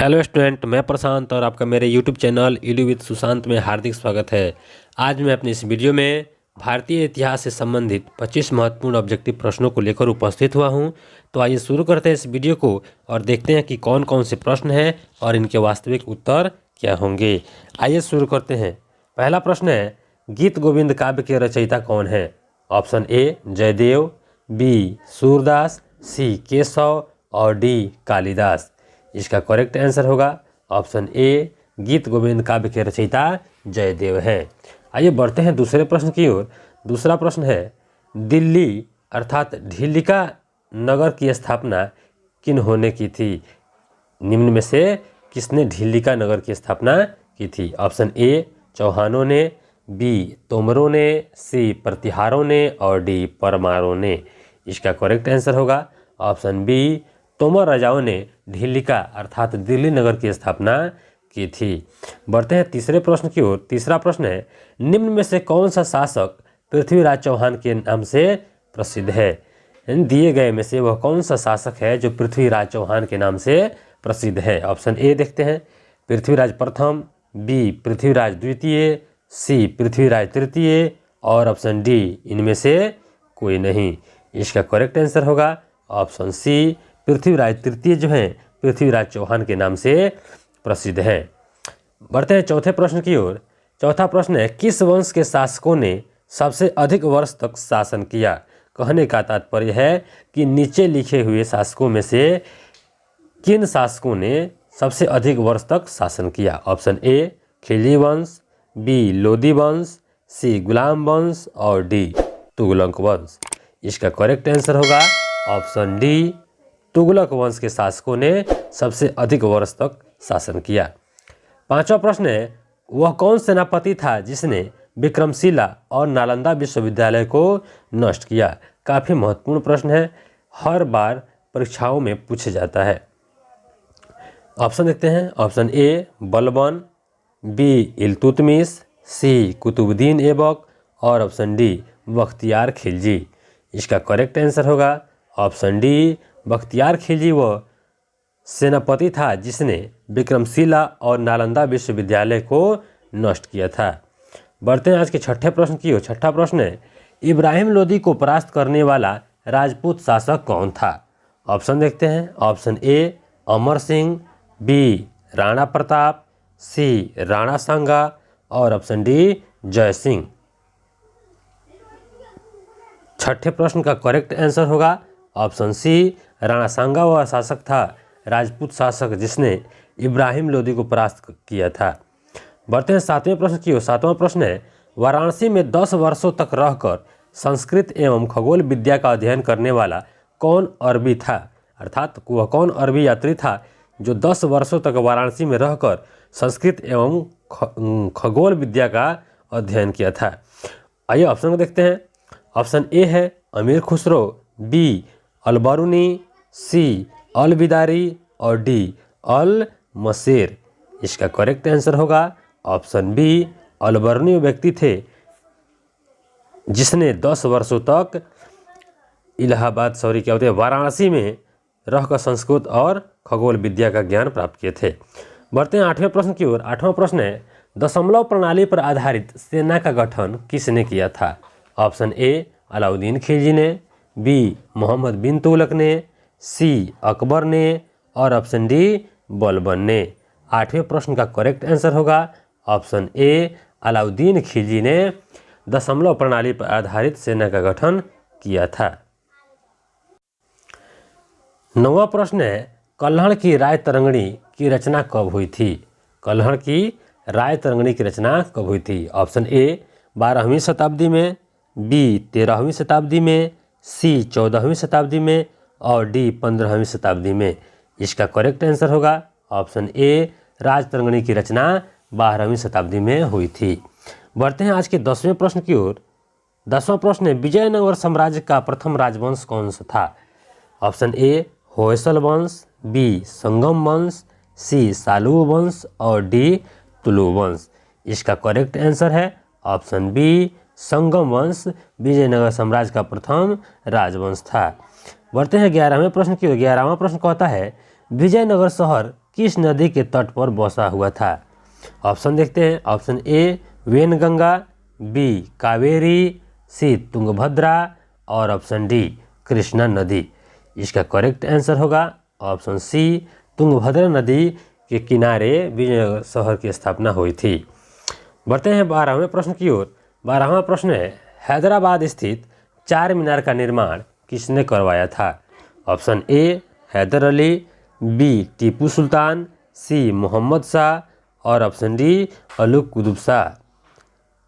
Hello student, मैं प्रशांत और आपका मेरे यूट्यूब चैनल इडू विद सुशांत में हार्दिक स्वागत है। आज मैं अपनी इस वीडियो में भारतीय इतिहास से संबंधित 25 महत्वपूर्ण ऑब्जेक्टिव प्रश्नों को लेकर उपस्थित हुआ हूं। तो आइए शुरू करते हैं इस वीडियो को और देखते हैं कि कौन कौन से प्रश्न हैं और इनके वास्तविक उत्तर क्या होंगे। आइए शुरू करते हैं। पहला प्रश्न है, गीत गोविंद काव्य के रचयिता कौन है? Option A Jayadev, B Surdas, C Keshav और डी कालिदास। इसका करेक्ट आंसर होगा ऑप्शन ए, गीत गोविंद काव्य के रचयिता जयदेव हैं। आइए बढ़ते हैं दूसरे प्रश्न की ओर। दूसरा प्रश्न है, दिल्ली अर्थात ढिल्लिका नगर की स्थापना किन होने की थी? निम्न में से किसने ढिल्लिका नगर की स्थापना की थी? ऑप्शन ए चौहानों ने, बी तोमरों ने, सी प्रतिहारों ने और डी परमारों ने। इसका करेक्ट आंसर होगा ऑप्शन बी, तोमर राजाओं ने ढिल्लिका अर्थात दिल्ली नगर की स्थापना की थी। बढ़ते हैं तीसरे प्रश्न की ओर। तीसरा प्रश्न है, निम्न में से कौन सा शासक पृथ्वीराज चौहान के नाम से प्रसिद्ध है? दिए गए में से वह कौन सा शासक है जो पृथ्वीराज चौहान के नाम से प्रसिद्ध है? ऑप्शन ए देखते हैं, पृथ्वीराज प्रथम, बी पृथ्वीराज द्वितीय, सी पृथ्वीराज तृतीय और ऑप्शन डी इनमें से कोई नहीं। इसका करेक्ट आंसर होगा ऑप्शन सी, पृथ्वीराज तृतीय जो हैं पृथ्वीराज चौहान के नाम से प्रसिद्ध है। बढ़ते हैं चौथे प्रश्न की ओर। चौथा प्रश्न है, किस वंश के शासकों ने सबसे अधिक वर्ष तक शासन किया? कहने का तात्पर्य है कि नीचे लिखे हुए शासकों में से किन शासकों ने सबसे अधिक वर्ष तक शासन किया? ऑप्शन ए खिलजी वंश, बी लोदी वंश, सी गुलाम वंश और डी तुगलक वंश। इसका करेक्ट आंसर होगा ऑप्शन डी, तुगलक वंश के शासकों ने सबसे अधिक वर्ष तक शासन किया। पांचवा प्रश्न है, वह कौन सेनापति था जिसने विक्रमशिला और नालंदा विश्वविद्यालय को नष्ट किया? काफ़ी महत्वपूर्ण प्रश्न है, हर बार परीक्षाओं में पूछा जाता है। ऑप्शन देखते हैं, option A Balban, B Iltutmish, C Qutbuddin Aibak और ऑप्शन डी बख्तियार खिलजी। इसका करेक्ट आंसर होगा ऑप्शन डी, बख्तियार खिलजी वह सेनापति था जिसने विक्रमशिला और नालंदा विश्वविद्यालय को नष्ट किया था। बढ़ते हैं आज के छठे प्रश्न की ओर। छठा प्रश्न है, इब्राहिम लोदी को परास्त करने वाला राजपूत शासक कौन था? ऑप्शन देखते हैं, option A Amar Singh, B Rana Pratap, C Rana Sanga और ऑप्शन डी जय सिंह। छठे प्रश्न का करेक्ट आंसर होगा ऑप्शन सी, राणा सांगा वह शासक था, राजपूत शासक जिसने इब्राहिम लोदी को परास्त किया था। बढ़ते हैं सातवें प्रश्न की ओर। सातवां प्रश्न है, वाराणसी में 10 वर्षों तक रहकर संस्कृत एवं खगोल विद्या का अध्ययन करने वाला कौन अरबी था? अर्थात वह कौन अरबी यात्री था जो 10 वर्षों तक वाराणसी में रहकर संस्कृत एवं खगोल विद्या का अध्ययन किया था? आइए ऑप्शन को देखते हैं। ऑप्शन ए है अमीर खुसरो, बी अलबरूनी, सी अल बिदारी और डी अल मसेर। इसका करेक्ट आंसर होगा ऑप्शन बी, अलबरूनी व्यक्ति थे जिसने 10 वर्षों तक वाराणसी में रहकर संस्कृत और खगोल विद्या का ज्ञान प्राप्त किए थे। बढ़ते हैं आठवें प्रश्न की ओर। आठवां प्रश्न है, दशमलव प्रणाली पर आधारित सेना का गठन किसने किया था? ऑप्शन ए अलाउद्दीन खिलजी ने, बी मोहम्मद बिन तुगलक ने, सी अकबर ने और ऑप्शन डी बलबन ने। आठवें प्रश्न का करेक्ट आंसर होगा ऑप्शन ए, अलाउद्दीन खिलजी ने दशमलव प्रणाली पर आधारित सेना का गठन किया था। नौवां प्रश्न है, कल्हड़ की राय तरंगिणी की रचना कब हुई थी? कल्हड़ की राय तरंगिणी की रचना कब हुई थी? ऑप्शन ए 12वीं शताब्दी में, बी 13वीं शताब्दी में, सी 14वीं शताब्दी में और डी 15वीं शताब्दी में। इसका करेक्ट आंसर होगा ऑप्शन ए, राज तरंगिणी की रचना 12वीं शताब्दी में हुई थी। बढ़ते हैं आज के 10वें प्रश्न की ओर। 10वां प्रश्न है, विजयनगर साम्राज्य का प्रथम राजवंश कौन सा था? ऑप्शन ए होयसल वंश, बी संगम वंश, सी सालू वंश और डी तुलु वंश। इसका करेक्ट आंसर है ऑप्शन बी, संगम वंश विजयनगर साम्राज्य का प्रथम राजवंश था। बढ़ते हैं 11वें प्रश्न की ओर। 11वां प्रश्न कहता है, विजयनगर शहर किस नदी के तट पर बसा हुआ था? ऑप्शन देखते हैं। Option A Wainganga, B Kaveri, C Tungabhadra और ऑप्शन डी कृष्णा नदी। इसका करेक्ट आंसर होगा ऑप्शन सी तुंगभद्रा नदी के किनारे विजयनगर शहर की स्थापना हुई थी। बढ़ते हैं 12वें प्रश्न की ओर। 12वां प्रश्न है, हैदराबाद स्थित चार मीनार का निर्माण किसने करवाया था? Option A Haidar Ali, B Tipu Sultan, C Mohammad Shah और ऑप्शन डी अलुक कुतुब शाह।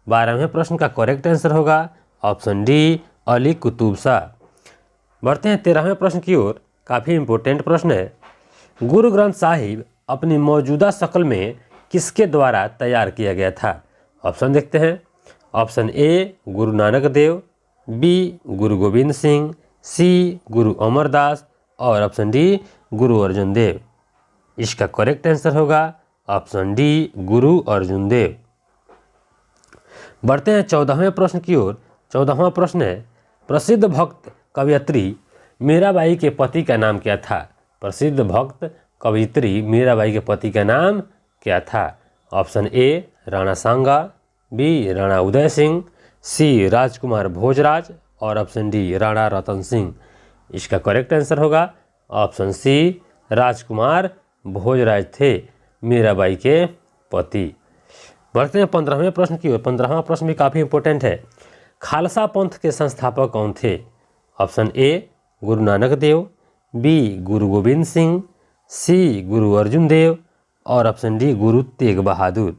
12वें प्रश्न का करेक्ट आंसर होगा ऑप्शन डी अली कुतुब शाह। बढ़ते हैं 13वें प्रश्न की ओर। काफ़ी इंपॉर्टेंट प्रश्न है। गुरु ग्रंथ साहिब अपनी मौजूदा शक्ल में किसके द्वारा तैयार किया गया था? ऑप्शन देखते हैं। ऑप्शन ए गुरु नानक देव, बी गुरु गोविंद सिंह, सी गुरु अमरदास और ऑप्शन डी गुरु अर्जुन देव। इसका करेक्ट आंसर होगा ऑप्शन डी गुरु अर्जुन देव। बढ़ते हैं 14वें प्रश्न की ओर। 14वां प्रश्न है, प्रसिद्ध भक्त कवयित्री मीराबाई के पति का नाम क्या था? प्रसिद्ध भक्त कवयित्री मीराबाई के पति का नाम क्या था? Option A Rana Sanga, B Rana Uday Singh, C राजकुमार भोजराज और ऑप्शन डी राणा रतन सिंह। इसका करेक्ट आंसर होगा ऑप्शन सी राजकुमार भोजराज थे मीराबाई के पति। बढ़ते हैं 15वें प्रश्न की ओर। 15वां प्रश्न भी काफ़ी इंपॉर्टेंट है। खालसा पंथ के संस्थापक कौन थे? ऑप्शन ए गुरु नानक देव, बी गुरु गोविंद सिंह, सी गुरु अर्जुन देव और ऑप्शन डी गुरु तेग बहादुर।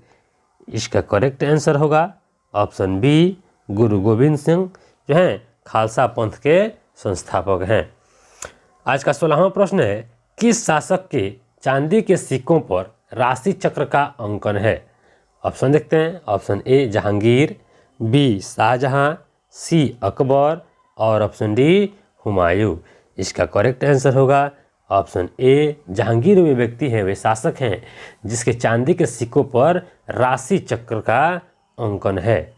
इसका करेक्ट आंसर होगा ऑप्शन बी गुरु गोविंद सिंह, जो हैं खालसा पंथ के संस्थापक हैं। आज का 16वां प्रश्न है, किस शासक के चांदी के सिक्कों पर राशि चक्र का अंकन है? ऑप्शन देखते हैं। Option A Jahangir, B Shahjahan, C Akbar और ऑप्शन डी हुमायूं। इसका करेक्ट आंसर होगा ऑप्शन ए जहांगीर। वे व्यक्ति हैं, वे शासक हैं जिसके चांदी के सिक्कों पर राशि चक्र का अंकन है।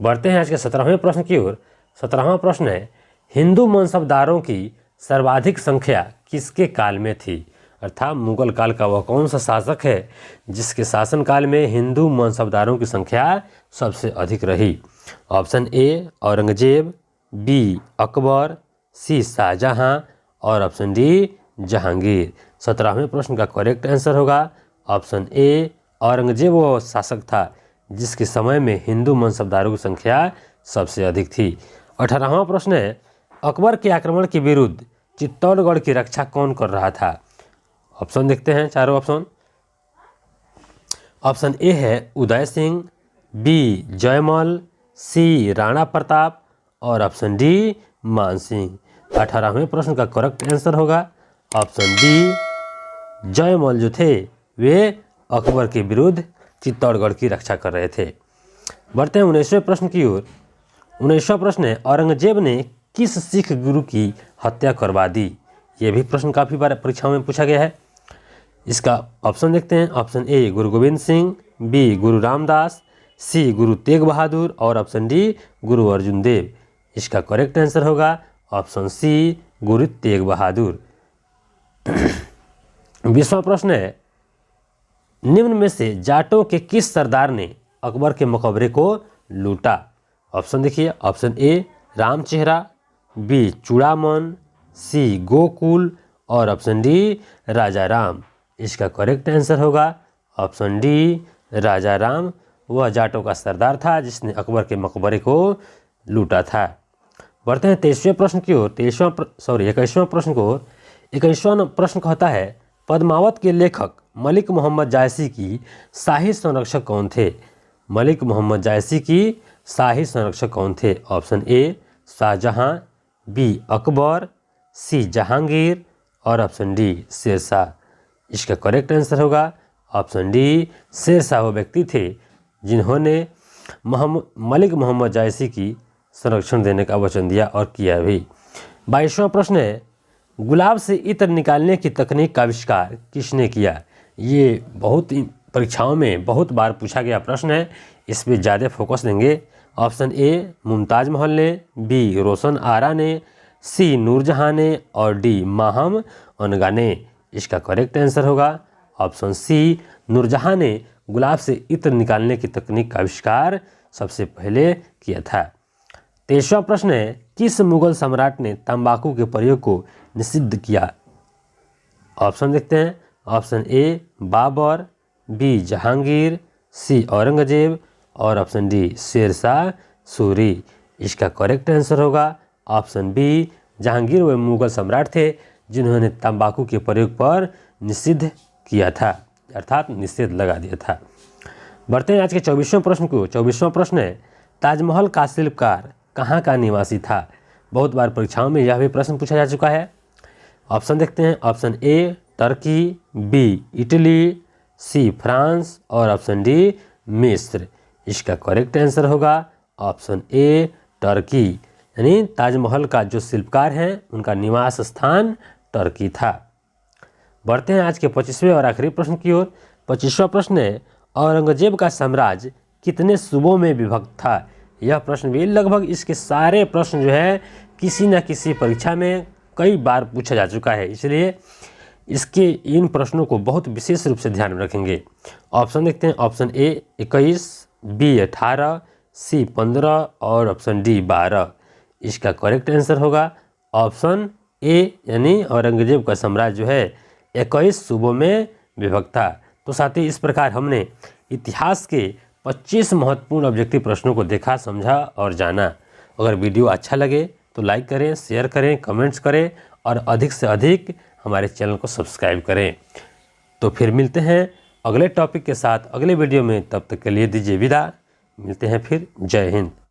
बढ़ते हैं आज के 17वें प्रश्न की ओर। 17वां प्रश्न है, हिंदू मनसबदारों की सर्वाधिक संख्या किसके काल में थी? अर्थात मुगल काल का वह कौन सा शासक है जिसके शासनकाल में हिंदू मनसबदारों की संख्या सबसे अधिक रही? Option A Aurangzeb, B Akbar, C Shahjahan और ऑप्शन डी जहांगीर। 17वें प्रश्न का करेक्ट आंसर होगा ऑप्शन ए औरंगजेब वह शासक था जिसके समय में हिंदू मनसबदारों की संख्या सबसे अधिक थी। 18वां प्रश्न है, अकबर के आक्रमण के विरुद्ध चित्तौड़गढ़ की रक्षा कौन कर रहा था? ऑप्शन देखते हैं, चारों ऑप्शन। ऑप्शन ए है उदय सिंह, बी जयमल, सी राणा प्रताप और ऑप्शन डी मान सिंह। 18वें प्रश्न का करेक्ट आंसर होगा ऑप्शन डी जयमल, जो थे वे अकबर के विरुद्ध चित्तौड़गढ़ की रक्षा कर रहे थे। बढ़ते हैं 19वें प्रश्न की ओर। 19वां प्रश्न है, औरंगजेब ने किस सिख गुरु की हत्या करवा दी? ये भी प्रश्न काफ़ी बार परीक्षाओं में पूछा गया है। इसका ऑप्शन देखते हैं। ऑप्शन ए गुरु गोविंद सिंह, बी गुरु रामदास, सी गुरु तेग बहादुर और ऑप्शन डी गुरु अर्जुन देव। इसका करेक्ट आंसर होगा ऑप्शन सी गुरु तेग बहादुर। 20वां प्रश्न है, निम्न में से जाटों के किस सरदार ने अकबर के मकबरे को लूटा? ऑप्शन देखिए। ऑप्शन ए रामचेहरा, बी चूड़ामन, सी गोकुल और ऑप्शन डी राजा राम। इसका करेक्ट आंसर होगा ऑप्शन डी राजा राम। वह जाटों का सरदार था जिसने अकबर के मकबरे को लूटा था। बढ़ते हैं 23वें प्रश्न की ओर। 21वां प्रश्न को। 21वां प्रश्न कहता है, पद्मावत के लेखक मलिक मोहम्मद जायसी की शाही संरक्षक कौन थे? मलिक मोहम्मद जायसी की शाही संरक्षक कौन थे? Option A Shahjahan, B Akbar, C Jahangir और ऑप्शन डी शेरशाह। इसका करेक्ट आंसर होगा ऑप्शन डी शेरशाह। वो व्यक्ति थे जिन्होंने मलिक मोहम्मद जायसी की संरक्षण देने का वचन दिया और किया भी। 22वां प्रश्न है, गुलाब से इत्र निकालने की तकनीक का आविष्कार किसने किया? ये बहुत परीक्षाओं में बहुत बार पूछा गया प्रश्न है, इस पर ज़्यादा फोकस देंगे। ऑप्शन ए मुमताज़ महल ने, बी रोशन आरा ने, सी नूरजहां ने और डी माहम अनगा ने। इसका करेक्ट आंसर होगा ऑप्शन सी, नूरजहां ने गुलाब से इत्र निकालने की तकनीक का आविष्कार सबसे पहले किया था। 23वां प्रश्न है, किस मुगल सम्राट ने तंबाकू के प्रयोग को निषिद्ध किया? ऑप्शन देखते हैं। Option A Babur, B Jahangir, C Aurangzeb और ऑप्शन डी शेरशाह सूरी। इसका करेक्ट आंसर होगा ऑप्शन बी जहांगीर। वे मुगल सम्राट थे जिन्होंने तंबाकू के प्रयोग पर निषिद्ध किया था, अर्थात निषेध लगा दिया था। बढ़ते हैं आज के 24वें प्रश्न को। 24वां प्रश्न है, ताजमहल का शिल्पकार कहाँ का निवासी था? बहुत बार परीक्षाओं में यह भी प्रश्न पूछा जा चुका है। ऑप्शन देखते हैं। Option A Turkey, B Italy, C France और ऑप्शन डी मिस्र। इसका करेक्ट आंसर होगा ऑप्शन ए टर्की, यानी ताजमहल का जो शिल्पकार हैं उनका निवास स्थान टर्की था। बढ़ते हैं आज के 25वें और आखिरी प्रश्न की ओर। 25वां प्रश्न है, औरंगजेब का साम्राज्य कितने सूबों में विभक्त था? यह प्रश्न भी लगभग इसके सारे प्रश्न जो है किसी न किसी परीक्षा में कई बार पूछा जा चुका है, इसलिए इसके इन प्रश्नों को बहुत विशेष रूप से ध्यान में रखेंगे। ऑप्शन देखते हैं। ऑप्शन ए 21, बी 18, सी 15 और ऑप्शन डी 12। इसका करेक्ट आंसर होगा ऑप्शन ए, यानी औरंगजेब का साम्राज्य जो है 21 सूबों में विभक्त था। तो साथ ही इस प्रकार हमने इतिहास के 25 महत्वपूर्ण ऑब्जेक्टिव प्रश्नों को देखा, समझा और जाना। अगर वीडियो अच्छा लगे तो लाइक करें, शेयर करें, कमेंट्स करें और अधिक से अधिक हमारे चैनल को सब्सक्राइब करें। तो फिर मिलते हैं अगले टॉपिक के साथ अगले वीडियो में। तब तक के लिए दीजिए विदा। मिलते हैं फिर। जय हिंद।